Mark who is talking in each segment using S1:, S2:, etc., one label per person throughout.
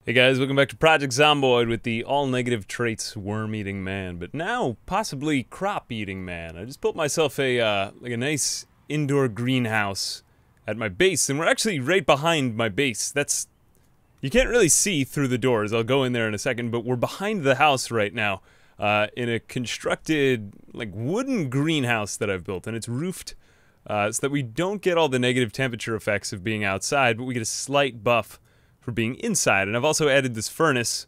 S1: Hey guys, welcome back to Project Zomboid with the all-negative traits worm-eating man, but now possibly crop-eating man. I just built myself a nice indoor greenhouse at my base, and we're actually right behind my base. You can't really see through the doors. I'll go in there in a second, but we're behind the house right now in a constructed wooden greenhouse that I've built, and it's roofed so that we don't get all the negative temperature effects of being outside, but we get a slight buff for being inside. And I've also added this furnace,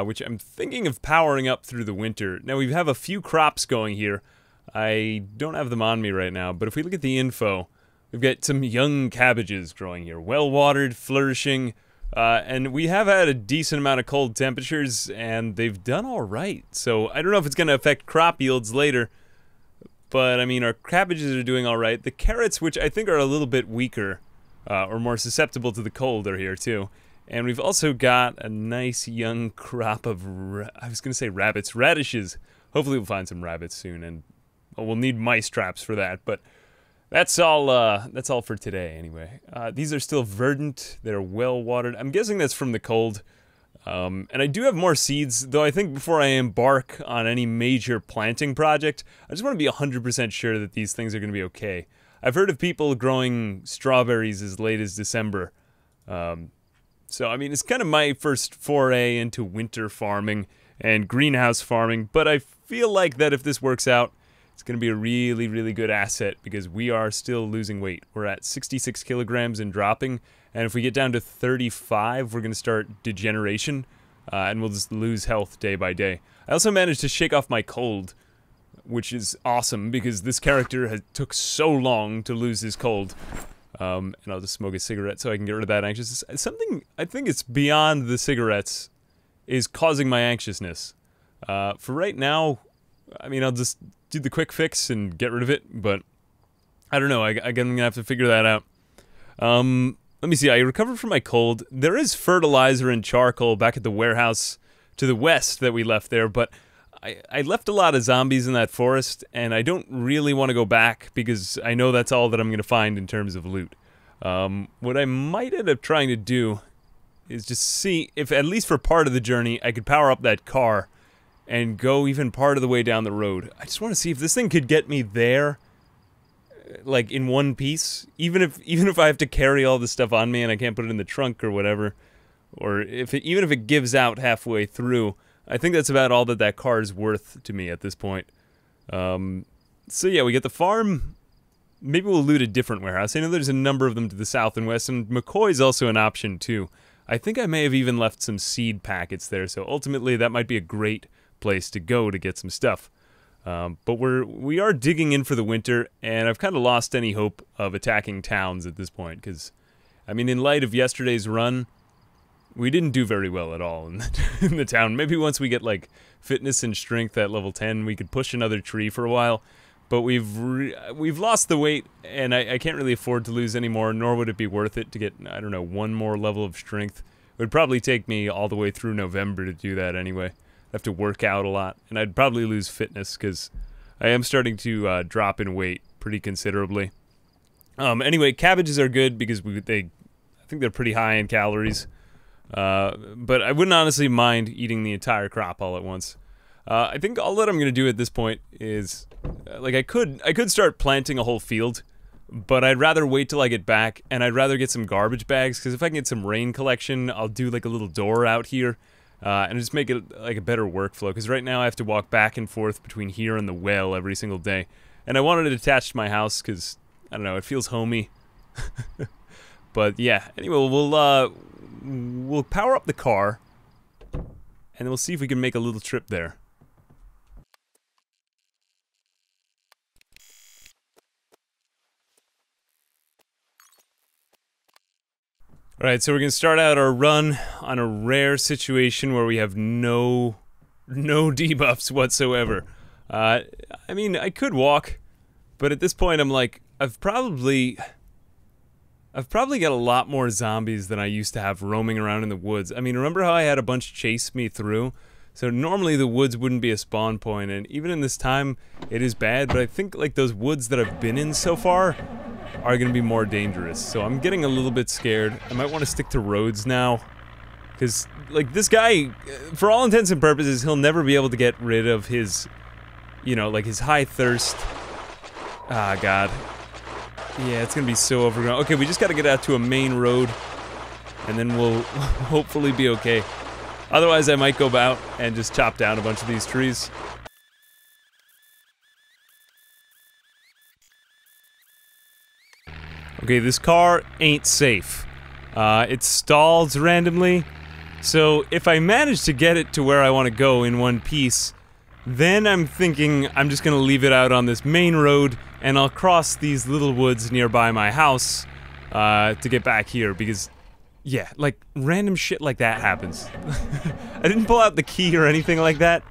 S1: which I'm thinking of powering up through the winter. Now, we have a few crops going here. I don't have them on me right now, but if we look at the info, we've got some young cabbages growing here. Well-watered, flourishing, and we have had a decent amount of cold temperatures, and they've done all right. So I don't know if it's going to affect crop yields later, but I mean, our cabbages are doing all right. The carrots, which I think are a little bit weaker, or more susceptible to the cold, are here too. And we've also got a nice young crop of, I was going to say rabbits, radishes. Hopefully we'll find some rabbits soon, and we'll need mice traps for that, but that's all for today anyway. These are still verdant, they're well watered. I'm guessing that's from the cold. And I do have more seeds, though I think before I embark on any major planting project, I just want to be 100% sure that these things are going to be okay. I've heard of people growing strawberries as late as December. So, I mean, it's kind of my first foray into winter farming and greenhouse farming, but I feel like that if this works out, it's going to be a really, really good asset because we are still losing weight. We're at 66 kilograms and dropping, and if we get down to 35, we're going to start degeneration, and we'll just lose health day by day. I also managed to shake off my cold, which is awesome because this character took so long to lose his cold. And I'll just smoke a cigarette so I can get rid of that anxiousness. Something, I think it's beyond the cigarettes, is causing my anxiousness. For right now, I mean, I'll just do the quick fix and get rid of it, but I don't know, I'm gonna have to figure that out. Let me see, I recovered from my cold. There is fertilizer and charcoal back at the warehouse to the west that we left there, but I left a lot of zombies in that forest, and I don't really want to go back because I know that's all that I'm going to find in terms of loot. What I might end up trying to do is just see if, at least for part of the journey, I could power up that car and go even part of the way down the road. I just want to see if this thing could get me there, like, in one piece. Even if I have to carry all this stuff on me and I can't put it in the trunk or whatever, or even if it gives out halfway through, I think that's about all that car is worth to me at this point. So yeah, we get the farm. Maybe we'll loot a different warehouse. I know there's a number of them to the south and west, and McCoy's also an option too. I think I may have even left some seed packets there, so ultimately that might be a great place to go to get some stuff. But we are digging in for the winter, and I've kind of lost any hope of attacking towns at this point, because, I mean, in light of yesterday's run, we didn't do very well at all in the town. Maybe once we get, like, fitness and strength at level 10, we could push another tree for a while. But we've lost the weight, and I can't really afford to lose any more, nor would it be worth it to get, I don't know, one more level of strength. It would probably take me all the way through November to do that anyway. I'd have to work out a lot, and I'd probably lose fitness, because I am starting to drop in weight pretty considerably. Anyway, cabbages are good because I think they're pretty high in calories. But I wouldn't honestly mind eating the entire crop all at once. I think all that I'm gonna do at this point is, like, I could start planting a whole field, but I'd rather wait till I get back, and I'd rather get some garbage bags, because if I can get some rain collection, I'll do, like, a little door out here, and just make it, like, a better workflow, because right now I have to walk back and forth between here and the well every single day, and I wanted it attached to my house, because, I don't know, it feels homey. But, yeah, anyway, we'll power up the car, and then we'll see if we can make a little trip there. Alright, so we're going to start out our run on a rare situation where we have no debuffs whatsoever. I mean, I could walk, but at this point I'm like, I've probably got a lot more zombies than I used to have roaming around in the woods. I mean, remember how I had a bunch chase me through? So normally the woods wouldn't be a spawn point, and even in this time, it is bad, but I think, like, those woods that I've been in so far are going to be more dangerous. So I'm getting a little bit scared. I might want to stick to roads now, Because, like, this guy, for all intents and purposes, he'll never be able to get rid of his, you know, like, his high thirst. Ah, God. Yeah, it's gonna be so overgrown. Okay, we just gotta get out to a main road, and then we'll hopefully be okay. Otherwise, I might go out and just chop down a bunch of these trees. Okay, this car ain't safe. It stalls randomly, so if I manage to get it to where I want to go in one piece, then I'm thinking I'm just gonna leave it out on this main road, and I'll cross these little woods nearby my house, to get back here, because, yeah, like, random shit like that happens. I didn't pull out the key or anything like that,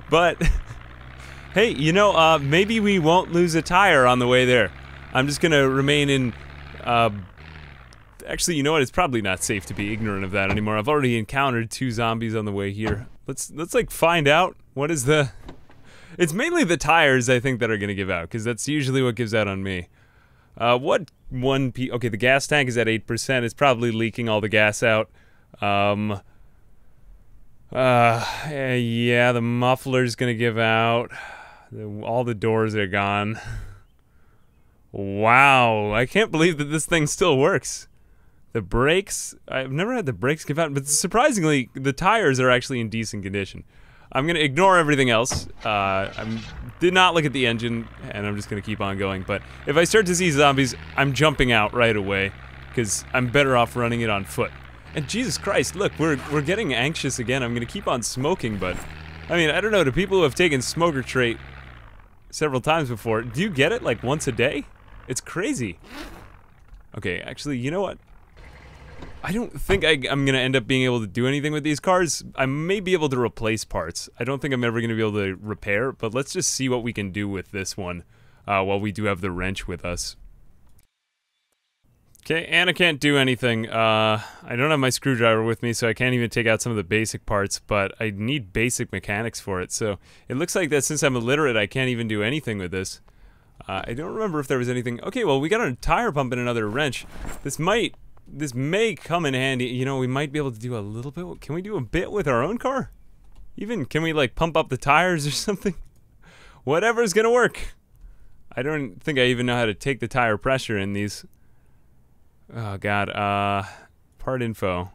S1: but, hey, you know, maybe we won't lose a tire on the way there. I'm just gonna remain in, actually, you know what, it's probably not safe to be ignorant of that anymore. I've already encountered 2 zombies on the way here. Let's like, find out what is the... It's mainly the tires, I think, that are gonna give out, because that's usually what gives out on me. Okay, the gas tank is at 8%, it's probably leaking all the gas out. Yeah, the muffler's gonna give out. All the doors are gone. Wow, I can't believe that this thing still works. The brakes, I've never had the brakes give out, but surprisingly, the tires are actually in decent condition. I'm gonna ignore everything else. I did not look at the engine, and I'm just gonna keep on going. But if I start to see zombies, I'm jumping out right away, because I'm better off running it on foot. And Jesus Christ, look, we're getting anxious again. I'm gonna keep on smoking, but I mean, I don't know, to people who have taken smoker trait several times before, do you get it like once a day? It's crazy. Okay, actually, you know what? I don't think I'm gonna end up being able to do anything with these cars. I may be able to replace parts. I don't think I'm ever gonna be able to repair, but let's just see what we can do with this one while we do have the wrench with us. Okay, and I can't do anything. I don't have my screwdriver with me, so I can't even take out some of the basic parts, but I need basic mechanics for it, so it looks like that since I'm illiterate, I can't even do anything with this. I don't remember if there was anything. Okay, well, we got a tire pump and another wrench. This may come in handy. You know, we might be able to do a little bit. Can we do a bit with our own car? Even, can we, like, pump up the tires or something? Whatever's gonna work. I don't think I even know how to take the tire pressure in these. Oh, God. Part info.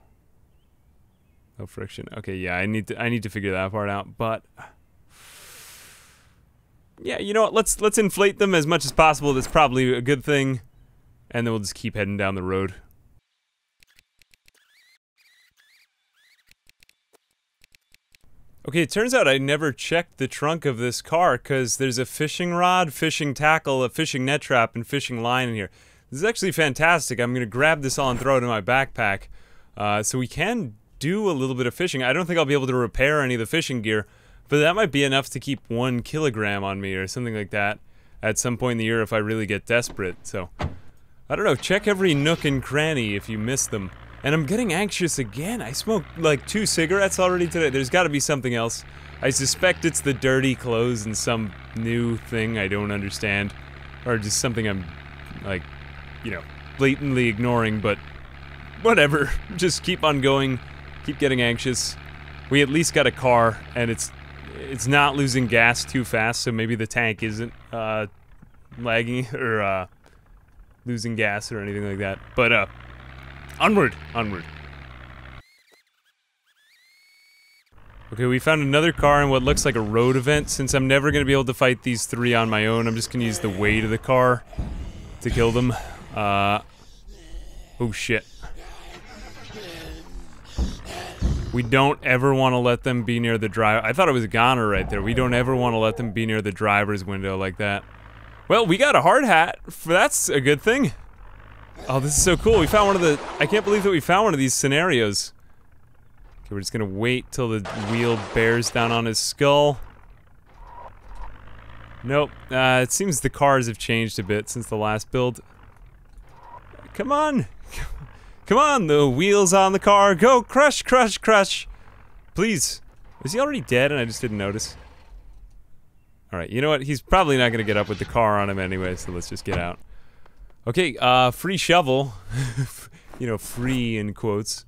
S1: No friction. Okay, yeah, I need to figure that part out, but... Yeah, you know what, let's inflate them as much as possible. That's probably a good thing. And then we'll just keep heading down the road. Okay, it turns out I never checked the trunk of this car because there's a fishing rod, fishing tackle, a fishing net trap, and fishing line in here. This is actually fantastic. I'm gonna grab this all and throw it in my backpack. So we can do a little bit of fishing. I don't think I'll be able to repair any of the fishing gear, but that might be enough to keep 1 kilogram on me or something like that at some point in the year if I really get desperate. So, I don't know, check every nook and cranny if you miss them. And I'm getting anxious again. I smoked like 2 cigarettes already today. There's gotta be something else. I suspect it's the dirty clothes and some new thing I don't understand. Or just something I'm, like, you know, blatantly ignoring, but whatever. Just keep on going, keep getting anxious. We at least got a car, and it's not losing gas too fast, so maybe the tank isn't lagging or losing gas or anything like that. But onward. Okay, we found another car in what looks like a road event. Since I'm never gonna be able to fight these 3 on my own, I'm just gonna use the weight of the car to kill them. Oh shit. We don't ever want to let them be near the driver. I thought it was a goner right there. We don't ever want to let them be near the driver's window like that. Well, we got a hard hat. That's a good thing. Oh, this is so cool. We found one of the... I can't believe that we found one of these scenarios. Okay, we're just gonna wait till the wheel bears down on his skull. Nope. It seems the cars have changed a bit since the last build. Come on! Come on, the wheels on the car, go crush, crush, crush! Please. Is he already dead and I just didn't notice? Alright, you know what? He's probably not gonna get up with the car on him anyway, so let's just get out. Okay, free shovel. You know, free in quotes.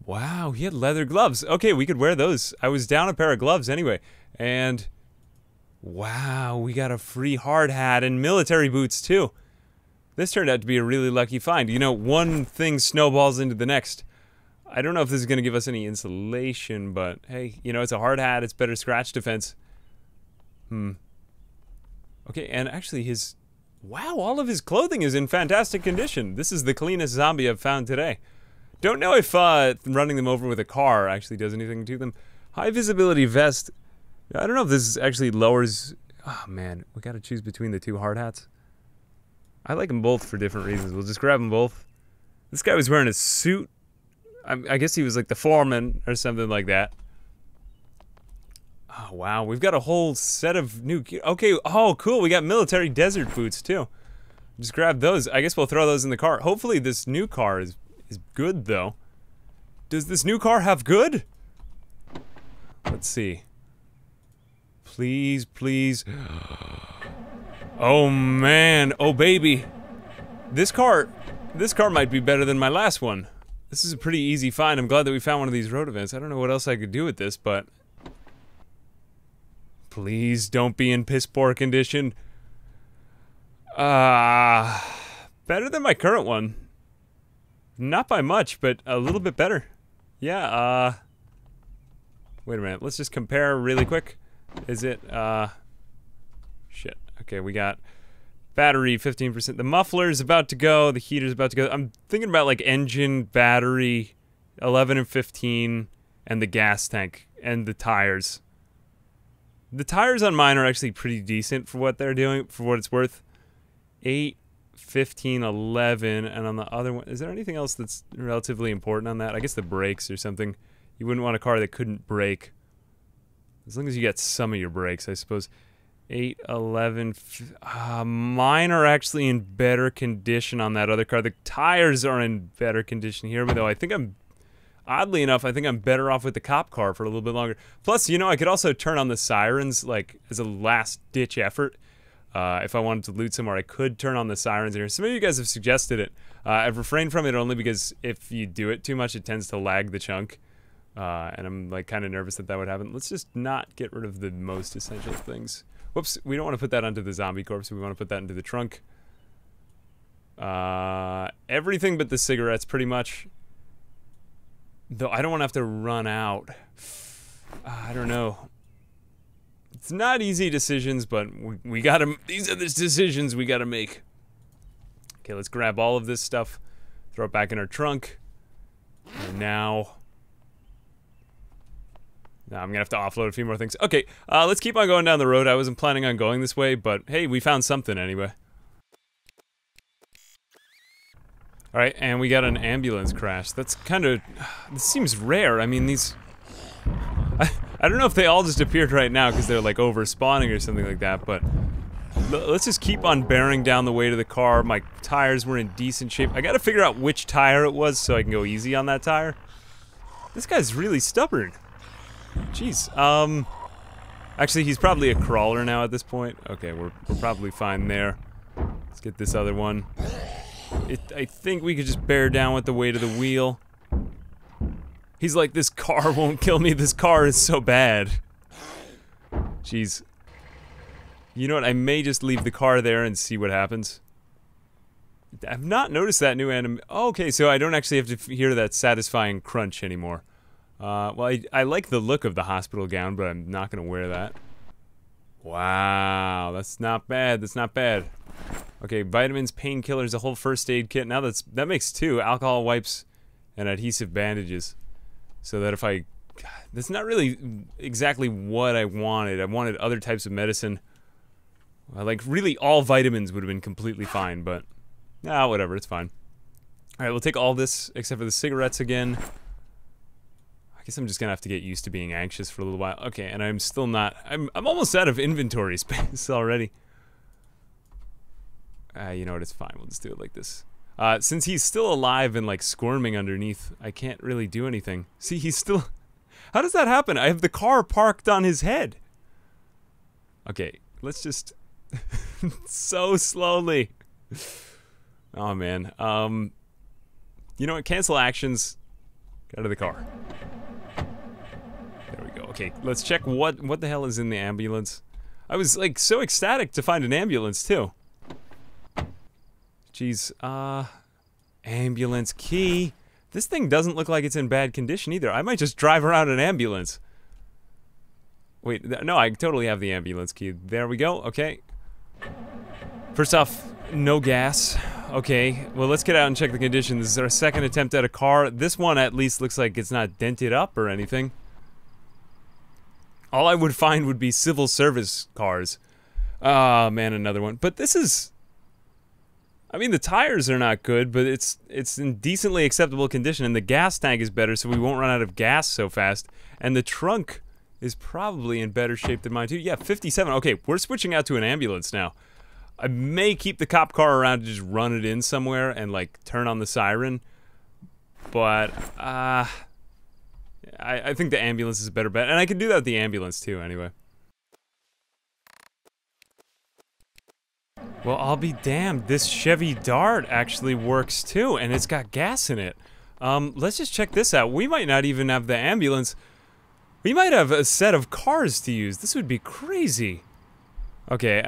S1: Wow, he had leather gloves. Okay, we could wear those. I was down a pair of gloves anyway. And wow, we got a free hard hat and military boots too. This turned out to be a really lucky find. You know, one thing snowballs into the next. I don't know if this is going to give us any insulation, but hey, you know, it's a hard hat. It's better scratch defense. Okay, and actually his... Wow, all of his clothing is in fantastic condition. This is the cleanest zombie I've found today. Don't know if running them over with a car actually does anything to them. High visibility vest. I don't know if this actually lowers... Oh man, we gotta choose between the two hard hats. I like them both for different reasons. We'll just grab them both. This guy was wearing a suit. I guess he was like the foreman or something like that. Oh, wow. We've got a whole set of new... Okay, oh, cool. We got military desert boots, too. Just grab those. I guess we'll throw those in the car. Hopefully this new car is good, though. Does this new car have good? Let's see. Please, please. Oh, man. Oh, baby. This car might be better than my last one. This is a pretty easy find. I'm glad that we found one of these road events. I don't know what else I could do with this, but... Please don't be in piss poor condition. Better than my current one. Not by much, but a little bit better. Yeah, wait a minute. Let's just compare really quick. Is it, shit. Okay, we got... Battery, 15%. The muffler's about to go. The heater's about to go. I'm thinking about like engine, battery, 11 and 15, and the gas tank, and the tires. The tires on mine are actually pretty decent for what they're doing, for what it's worth. 8, 15, 11, and on the other one, is there anything else that's relatively important on that? I guess the brakes or something. You wouldn't want a car that couldn't brake. As long as you get some of your brakes, I suppose. 8, 11, mine are actually in better condition on that other car. The tires are in better condition here, but though I think I'm, oddly enough, I think I'm better off with the cop car for a little bit longer. Plus, you know, I could also turn on the sirens, like, as a last-ditch effort. If I wanted to loot somewhere, I could turn on the sirens here. Some of you guys have suggested it. I've refrained from it only because if you do it too much, it tends to lag the chunk. And I'm, like, kind of nervous that that would happen. Let's just not get rid of the most essential things. Whoops, we don't want to put that onto the zombie corpse. We want to put that into the trunk. Everything but the cigarettes, pretty much. Though I don't want to have to run out. I don't know. It's not easy decisions, but we gotta... These are the decisions we gotta make. Okay, let's grab all of this stuff. Throw it back in our trunk. And now... Now I'm gonna have to offload a few more things. Okay, let's keep on going down the road. I wasn't planning on going this way, but hey, we found something anyway. Alright, and we got an ambulance crash. That's kind of... This seems rare. I mean, these... I don't know if they all just appeared right now because they're like over-spawning or something like that, but... Let's just keep on bearing down the way to the car. My tires were in decent shape. I gotta figure out which tire it was so I can go easy on that tire. This guy's really stubborn. Jeez, actually he's probably a crawler now at this point. Okay, we're probably fine there. Let's get this other one. I think we could just bear down with the weight of the wheel. He's like, this car won't kill me, this car is so bad. Jeez. You know what, I may just leave the car there and see what happens. I've not noticed that new anim- oh, okay, so I don't actually have to hear that satisfying crunch anymore. Well, I like the look of the hospital gown, but I'm not gonna wear that. Wow, that's not bad, that's not bad. Okay, vitamins, painkillers, a whole first aid kit. Now that makes 2, alcohol wipes and adhesive bandages. So that if I... God, that's not really exactly what I wanted. I wanted other types of medicine. Like, really all vitamins would have been completely fine, but... Nah, whatever, it's fine. Alright, we'll take all this, except for the cigarettes again. I guess I'm just gonna have to get used to being anxious for a little while. Okay, and I'm still not... I'm almost out of inventory space already. You know what, it's fine. We'll just do it like this. Since he's still alive and, like, squirming underneath, I can't really do anything. See, he's still... How does that happen? I have the car parked on his head. Okay, let's just... so slowly. Oh, man. You know what? Cancel actions. Get out of the car. There we go. Okay, let's check what the hell is in the ambulance. I was like so ecstatic to find an ambulance too. Jeez, ambulance key. This thing doesn't look like it's in bad condition either. I might just drive around an ambulance. Wait, no, I totally have the ambulance key. There we go, okay. First off, no gas. Okay, well let's get out and check the condition. This is our second attempt at a car. This one at least looks like it's not dented up or anything. All I would find would be civil service cars. Ah, man, another one. But this is... I mean, the tires are not good, but it's in decently acceptable condition, and the gas tank is better, so we won't run out of gas so fast. And the trunk is probably in better shape than mine, too. Yeah, 57. Okay, we're switching out to an ambulance now. I may keep the cop car around to just run it in somewhere and, like, turn on the siren. But, I think the ambulance is a better bet. And I can do that with the ambulance, too, anyway. Well, I'll be damned. This Chevy Dart actually works, too. And it's got gas in it. Let's just check this out. We might not even have the ambulance. We might have a set of cars to use. This would be crazy. Okay,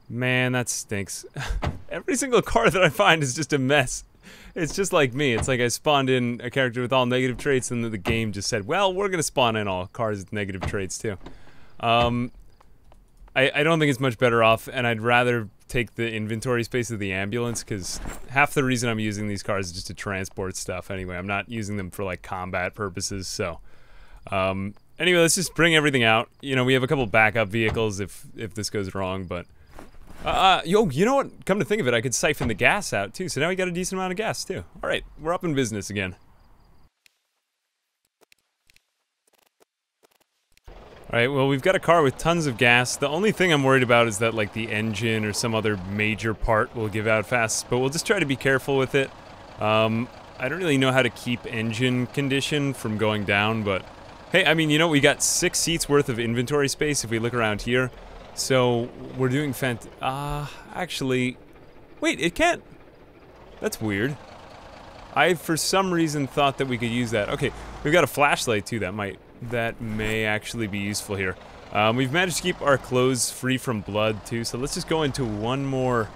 S1: man, that stinks. Every single car that I find is just a mess. It's just like me. It's like I spawned in a character with all negative traits and the game just said, well, we're gonna spawn in all cars with negative traits too. I don't think it's much better off, and I'd rather take the inventory space of the ambulance, because half the reason I'm using these cars is just to transport stuff anyway. I'm not using them for like combat purposes, so. Anyway, let's just bring everything out. You know, we have a couple backup vehicles if this goes wrong, but... yo, you know what? Come to think of it, I could siphon the gas out too, so now we got a decent amount of gas too. Alright, we're up in business again. Alright, well we've got a car with tons of gas. The only thing I'm worried about is that like the engine or some other major part will give out fast, but we'll just try to be careful with it. I don't really know how to keep engine condition from going down, but hey, I mean, you know, we got 6 seats worth of inventory space if we look around here. So, we're doing actually... Wait, it can't... That's weird. I, for some reason, thought that we could use that. Okay, we've got a flashlight, too, that may actually be useful here. We've managed to keep our clothes free from blood, too, so let's just go into one more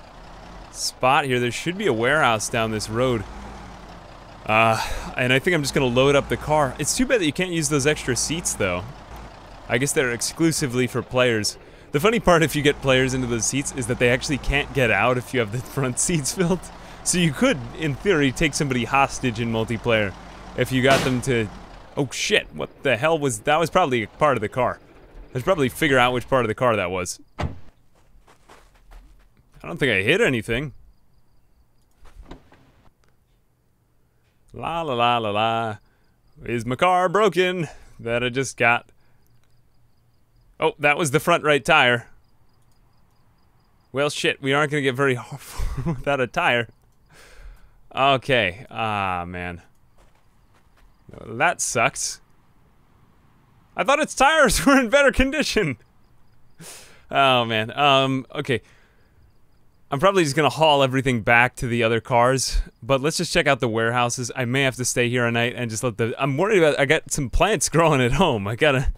S1: spot here. There should be a warehouse down this road. And I think I'm just gonna load up the car. It's too bad that you can't use those extra seats, though. I guess they're exclusively for players. The funny part, if you get players into those seats, is that they actually can't get out if you have the front seats filled. So you could, in theory, take somebody hostage in multiplayer if you got them to... Oh shit, what the hell was... That was probably a part of the car. I should probably figure out which part of the car that was. I don't think I hit anything. La la la la la. Is my car broken that I just got? Oh, that was the front right tire. Well, shit, we aren't gonna get very far without a tire. Okay, man. That sucks. I thought its tires were in better condition. Oh, man. Okay. I'm probably just gonna haul everything back to the other cars, but let's just check out the warehouses. I may have to stay here a night and just let the... I'm worried about... I got some plants growing at home. I gotta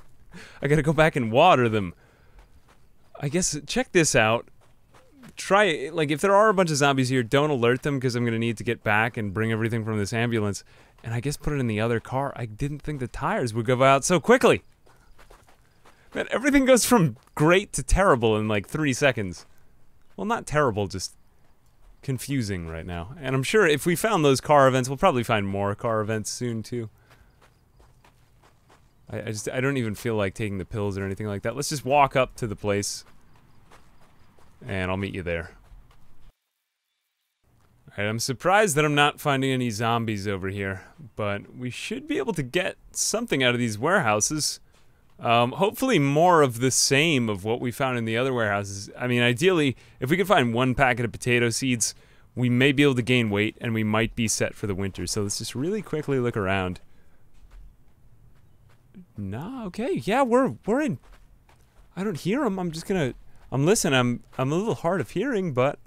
S1: go back and water them. I guess, check this out. Try, like, if there are a bunch of zombies here, don't alert them, because I'm gonna need to get back and bring everything from this ambulance. And I guess put it in the other car. I didn't think the tires would go out so quickly. Man, everything goes from great to terrible in, like, 3 seconds. Well, not terrible, just confusing right now. And I'm sure if we found those car events, we'll probably find more car events soon, too. I don't even feel like taking the pills or anything like that. Let's just walk up to the place, and I'll meet you there. Alright, I'm surprised that I'm not finding any zombies over here, but we should be able to get something out of these warehouses. Hopefully more of the same of what we found in the other warehouses. I mean, ideally, if we could find 1 packet of potato seeds, we may be able to gain weight, and we might be set for the winter. So let's just really quickly look around. Nah, okay, yeah, we're in... I don't hear them, I'm just gonna... I'm listening, I'm a little hard of hearing, but...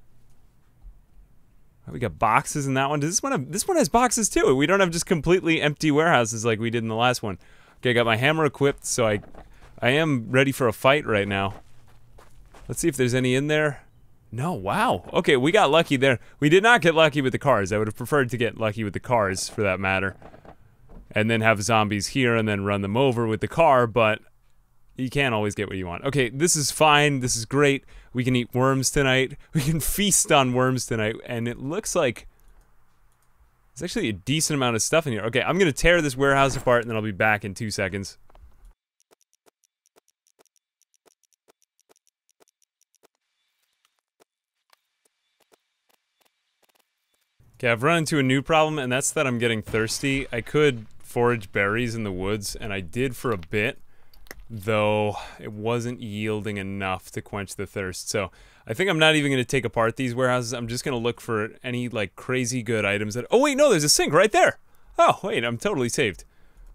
S1: We got boxes in that one. Does this one have, this one has boxes too. We don't have just completely empty warehouses like we did in the last one. Okay, I got my hammer equipped, so I am ready for a fight right now. Let's see if there's any in there. No, wow. Okay, we got lucky there. We did not get lucky with the cars. I would have preferred to get lucky with the cars, for that matter. And then have zombies here and then run them over with the car, but you can't always get what you want. Okay, this is fine. This is great. We can eat worms tonight. We can feast on worms tonight, and it looks like there's actually a decent amount of stuff in here. Okay, I'm gonna tear this warehouse apart, and then I'll be back in 2 seconds. Okay, I've run into a new problem, and that's that I'm getting thirsty. I could forage berries in the woods, and I did for a bit, though it wasn't yielding enough to quench the thirst. So I think I'm not even going to take apart these warehouses. I'm just going to look for any, like, crazy good items that— oh wait, no, there's a sink right there! Oh, wait, I'm totally saved.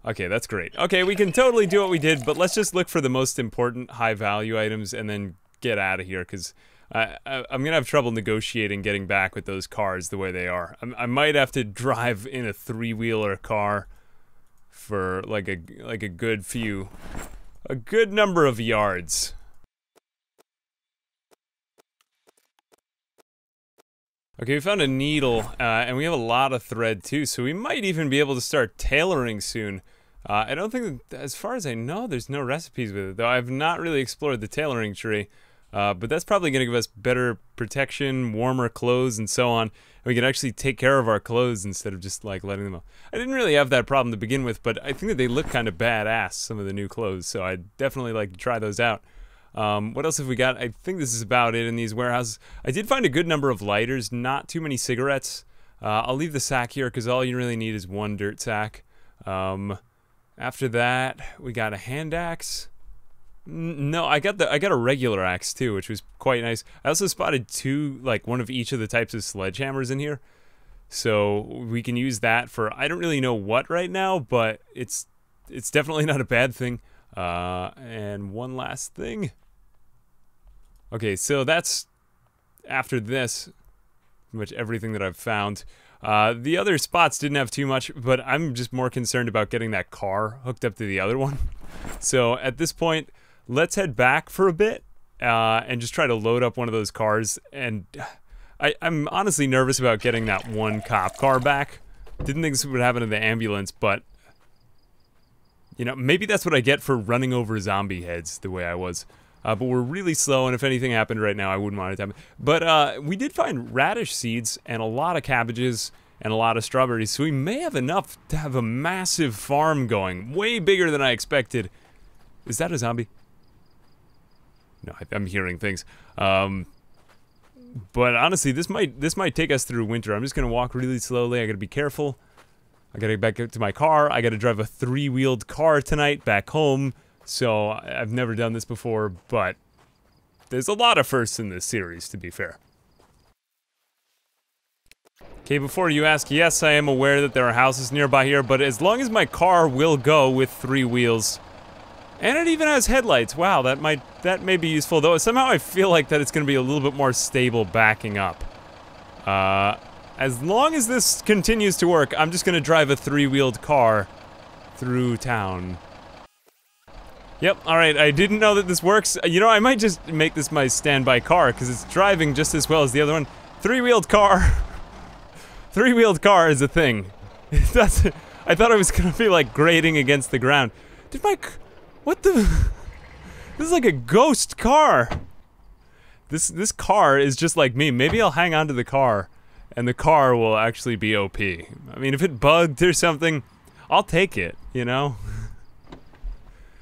S1: Okay, that's great. Okay, we can totally do what we did, but let's just look for the most important high-value items and then get out of here, because I'm gonna have trouble negotiating getting back with those cars the way they are. I might have to drive in a 3-wheeler car for like a good number of yards. Okay, we found a needle, and we have a lot of thread too, so we might even be able to start tailoring soon. I don't think that, as far as I know, there's no recipes with it, though I've not really explored the tailoring tree. But that's probably going to give us better protection, warmer clothes, and so on. And we can actually take care of our clothes instead of just, like, letting them out. I didn't really have that problem to begin with, but I think that they look kind of badass, some of the new clothes, so I'd definitely like to try those out. What else have we got? I think this is about it in these warehouses. I did find a good number of lighters, not too many cigarettes. I'll leave the sack here, because all you really need is one dirt sack. After that, we got a hand axe. No, I got a regular axe too, which was quite nice. I also spotted one of each of the types of sledgehammers in here, so we can use that for— I don't really know what right now, but it's definitely not a bad thing. And one last thing. Okay, so that's after this, pretty much everything that I've found. The other spots didn't have too much, but I'm just more concerned about getting that car hooked up to the other one. So at this point, let's head back for a bit, and just try to load up one of those cars. And I'm honestly nervous about getting that one cop car back. Didn't think this would happen to the ambulance, but you know, maybe that's what I get for running over zombie heads the way I was. But we're really slow, and if anything happened right now, I wouldn't want it to happen. But we did find radish seeds and a lot of cabbages and a lot of strawberries, so we may have enough to have a massive farm going, way bigger than I expected. Is that a zombie? No, I'm hearing things. But honestly, this might take us through winter. I'm just gonna walk really slowly. I gotta be careful. I gotta get back up to my car. I gotta drive a 3-wheeled car tonight back home. So I've never done this before, but there's a lot of firsts in this series, to be fair. Okay, before you ask, yes, I am aware that there are houses nearby here, but as long as my car will go with 3 wheels, and it even has headlights. Wow, that may be useful, though somehow I feel like that it's going to be a little bit more stable backing up. As long as this continues to work, I'm just going to drive a 3-wheeled car through town. Yep, alright, I didn't know that this works. You know, I might just make this my standby car, because it's driving just as well as the other one. 3-wheeled car. 3-wheeled car is a thing. That's, I thought I was going to be, like, grating against the ground. Did my... What the... This is like a ghost car. This car is just like me. Maybe I'll hang on to the car, and the car will actually be OP. I mean, if it bugged or something, I'll take it, you know?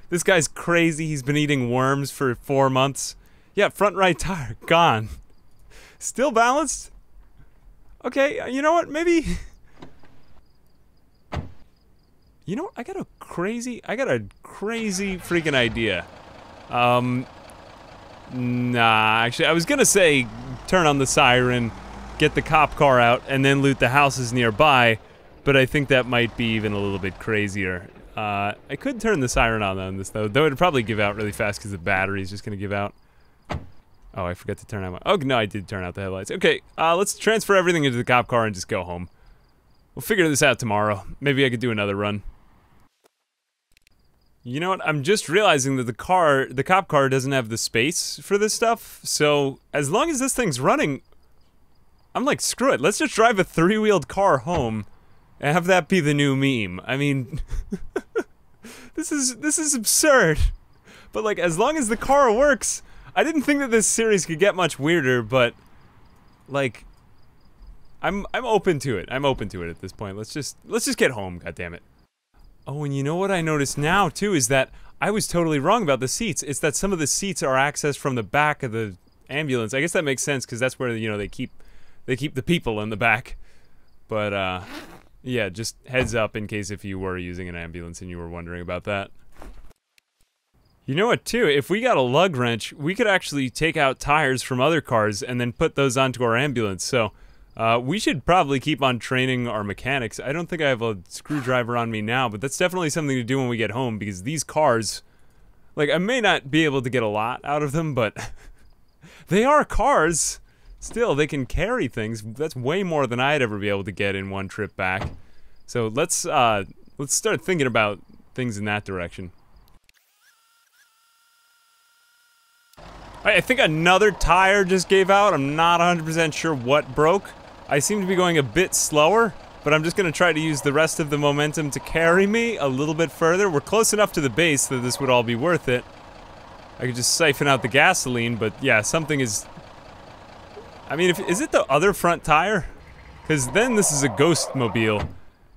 S1: This guy's crazy. He's been eating worms for 4 months. Yeah, front right tire, gone. Still balanced? Okay, you know what, maybe... You know what, I got a crazy freaking idea. Nah, actually, I was gonna say turn on the siren, get the cop car out, and then loot the houses nearby, but I think that might be even a little bit crazier. I could turn the siren on this, though it'd probably give out really fast because the battery's just gonna give out. Oh, I forgot to turn out my... Oh, no, I did turn out the headlights. Okay, let's transfer everything into the cop car and just go home. We'll figure this out tomorrow. Maybe I could do another run. You know what? I'm just realizing that the cop car doesn't have the space for this stuff. So, as long as this thing's running, I'm like, screw it. Let's just drive a three-wheeled car home and have that be the new meme. I mean, this is absurd. But like, as long as the car works, I didn't think that this series could get much weirder, but like, I'm open to it. I'm open to it at this point. Let's just get home, goddammit. Oh, and you know what I noticed now too is that I was totally wrong about the seats. It's that some of the seats are accessed from the back of the ambulance. I guess that makes sense because that's where, you know, they keep the people in the back. But yeah, just heads up in case if you were using an ambulance and you were wondering about that. You know what too, if we got a lug wrench, we could actually take out tires from other cars and then put those onto our ambulance. So we should probably keep on training our mechanics. I don't think I have a screwdriver on me now, but that's definitely something to do when we get home, because these cars, like, I may not be able to get a lot out of them, but they are cars. Still, they can carry things. That's way more than I'd ever be able to get in one trip back. So let's start thinking about things in that direction. I think another tire just gave out. I'm not 100% sure what broke. I seem to be going a bit slower, but I'm just going to try to use the rest of the momentum to carry me a little bit further. We're close enough to the base that this would all be worth it. I could just siphon out the gasoline, but yeah, something is... I mean, is it the other front tire? Because then this is a ghost mobile,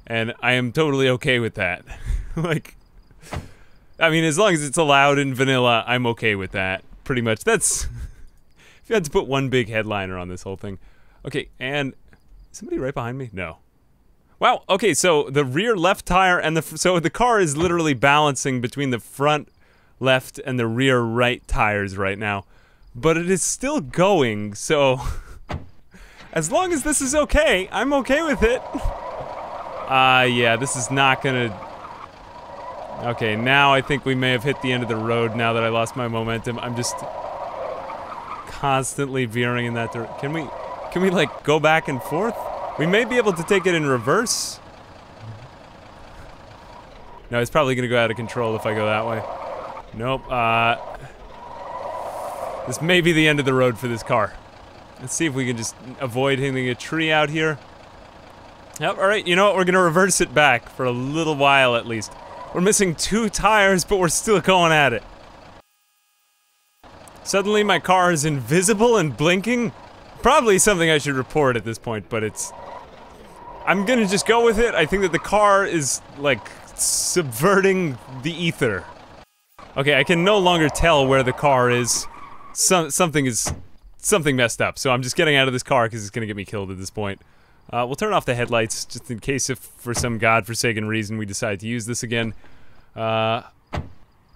S1: and I am totally okay with that. Like, I mean, as long as it's allowed in vanilla, I'm okay with that. Pretty much. That's... if you had to put one big headliner on this whole thing. Okay, and... is somebody right behind me? No. Wow, okay, so the rear left tire and the... so the car is literally balancing between the front left and the rear right tires right now. But it is still going, so... as long as this is okay, I'm okay with it. Yeah, this is not gonna... okay, now I think we may have hit the end of the road now that I lost my momentum. I'm just... constantly veering in that direction. Can we like go back and forth? We may be able to take it in reverse. No, it's probably gonna go out of control if I go that way. Nope, this may be the end of the road for this car. Let's see if we can just avoid hitting a tree out here. Yep, alright, you know what? We're gonna reverse it back for a little while at least. We're missing 2 tires, but we're still going at it. Suddenly my car is invisible and blinking. Probably something I should report at this point, but it's... I'm gonna just go with it. I think that the car is, like, subverting the ether. Okay, I can no longer tell where the car is. Something messed up, so I'm just getting out of this car because it's gonna get me killed at this point. We'll turn off the headlights just in case if for some godforsaken reason we decide to use this again. I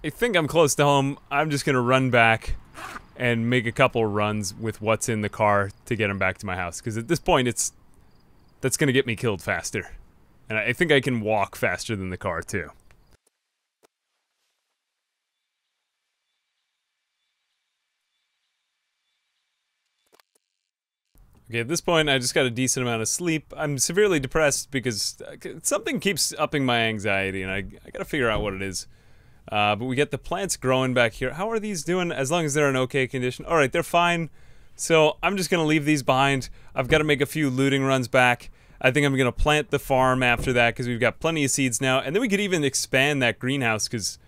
S1: think I'm close to home. I'm just gonna run back and make a couple runs with what's in the car to get him back to my house, because at this point that's gonna get me killed faster. And I think I can walk faster than the car too. Okay, at this point, I just got a decent amount of sleep. I'm severely depressed because something keeps upping my anxiety, and I gotta figure out what it is. But we get the plants growing back here. How are these doing as long as they're in okay condition? Alright, they're fine. So, I'm just gonna leave these behind. I've gotta make a few looting runs back. I think I'm gonna plant the farm after that, because we've got plenty of seeds now. And then we could even expand that greenhouse, because,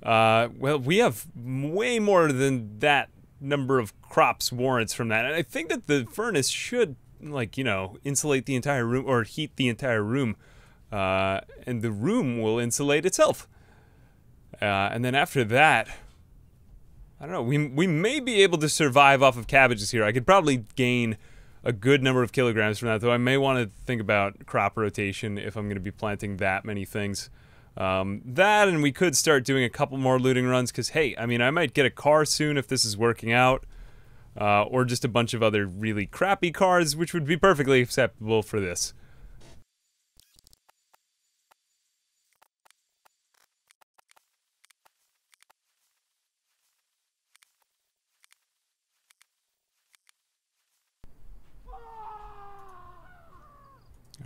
S1: well, we have way more than that number of crops warrants from that. And I think that the furnace should, like, you know, insulate the entire room, or heat the entire room. And the room will insulate itself. And then after that, I don't know, we may be able to survive off of cabbages here. I could probably gain a good number of kilograms from that, though I may want to think about crop rotation if I'm going to be planting that many things. That, and we could start doing a couple more looting runs, because, hey, I mean, I might get a car soon if this is working out. Or just a bunch of other really crappy cars, which would be perfectly acceptable for this.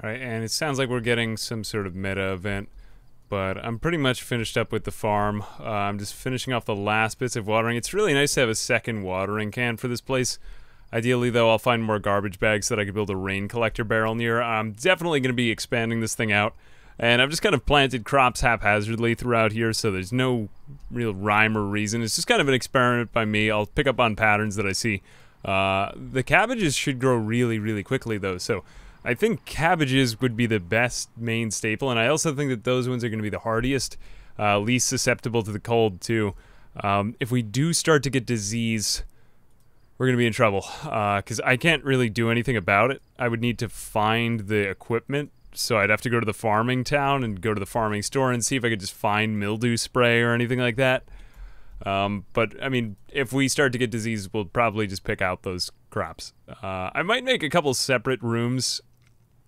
S1: Alright, and it sounds like we're getting some sort of meta event, but I'm pretty much finished up with the farm. I'm just finishing off the last bits of watering. It's really nice to have a second watering can for this place. Ideally, though, I'll find more garbage bags so that I can build a rain collector barrel near. I'm definitely going to be expanding this thing out, and I've just kind of planted crops haphazardly throughout here, so there's no real rhyme or reason. It's just kind of an experiment by me. I'll pick up on patterns that I see. The cabbages should grow really, really quickly, though, so I think cabbages would be the best main staple, and I also think that those ones are going to be the hardiest, least susceptible to the cold, too. If we do start to get disease, we're going to be in trouble, because I can't really do anything about it. I would need to find the equipment, so I'd have to go to the farming town and go to the farming store and see if I could just find mildew spray or anything like that. But, I mean, if we start to get disease, we'll probably just pick out those crops. I might make a couple separate rooms.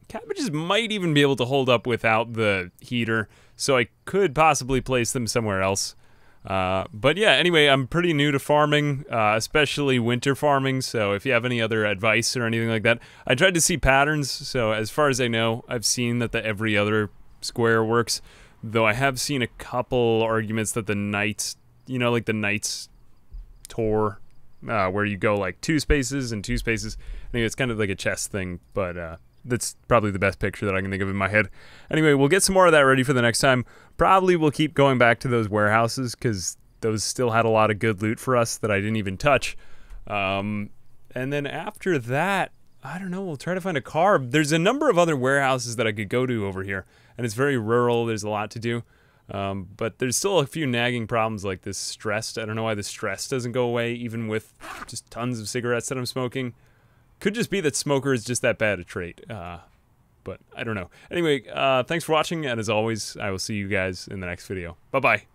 S1: Cabbages might even be able to hold up without the heater, so I could possibly place them somewhere else. But yeah, anyway, I'm pretty new to farming, especially winter farming, so if you have any other advice or anything like that. I tried to see patterns, so as far as I know, I've seen that the every other square works, though I have seen a couple arguments that the Knights, you know, like the Knights tour, where you go like 2 spaces and 2 spaces. I think it's kind of like a chess thing, but, that's probably the best picture that I can think of in my head. Anyway, we'll get some more of that ready for the next time. Probably we'll keep going back to those warehouses, because those still had a lot of good loot for us that I didn't even touch. And then after that, I don't know, we'll try to find a car. There's a number of other warehouses that I could go to over here, and it's very rural, there's a lot to do. But there's still a few nagging problems like this stress. I don't know why the stress doesn't go away, even with just tons of cigarettes that I'm smoking. Could just be that smoker is just that bad a trait, but I don't know. Anyway, thanks for watching, and as always, I will see you guys in the next video. Bye-bye.